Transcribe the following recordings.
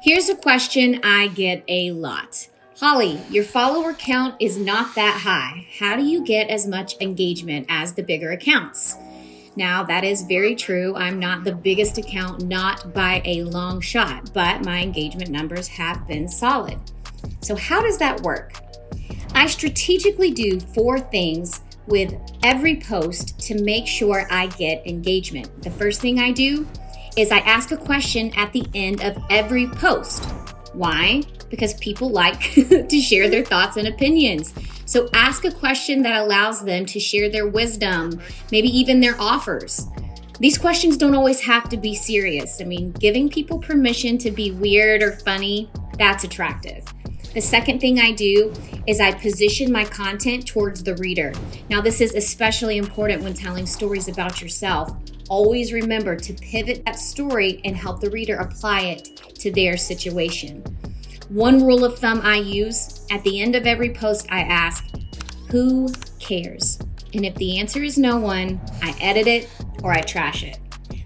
Here's a question I get a lot. Holly, your follower count is not that high. How do you get as much engagement as the bigger accounts? Now, that is very true. I'm not the biggest account, not by a long shot, but my engagement numbers have been solid. So how does that work? I strategically do 4 things with every post to make sure I get engagement. The first thing I do is I ask a question at the end of every post. Why? Because people like to share their thoughts and opinions. So ask a question that allows them to share their wisdom, maybe even their offers. These questions don't always have to be serious. I mean, giving people permission to be weird or funny, that's attractive. The second thing I do is I position my content towards the reader. Now, this is especially important when telling stories about yourself. Always remember to pivot that story and help the reader apply it to their situation. One rule of thumb I use, at the end of every post I ask, who cares? And if the answer is no one, I edit it or I trash it.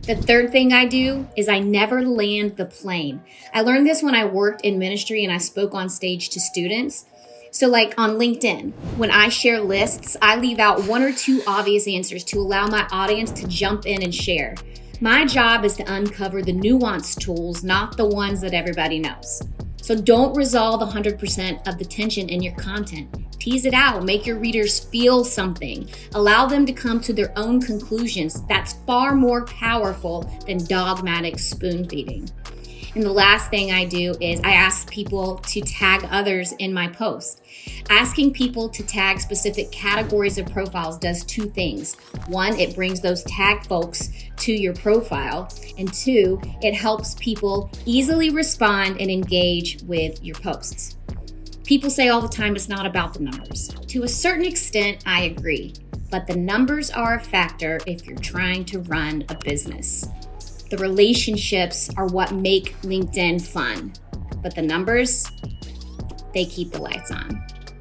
The third thing I do is I never land the plane. I learned this when I worked in ministry and I spoke on stage to students. So like on LinkedIn, when I share lists, I leave out 1 or 2 obvious answers to allow my audience to jump in and share. My job is to uncover the nuanced tools, not the ones that everybody knows. So don't resolve 100% of the tension in your content. Tease it out, make your readers feel something. Allow them to come to their own conclusions. That's far more powerful than dogmatic spoon feeding. And the last thing I do is I ask people to tag others in my post. Asking people to tag specific categories of profiles does 2 things. 1, it brings those tag folks to your profile. And 2, it helps people easily respond and engage with your posts. People say all the time it's not about the numbers. To a certain extent, I agree. But the numbers are a factor if you're trying to run a business. The relationships are what make LinkedIn fun. But the numbers, they keep the lights on.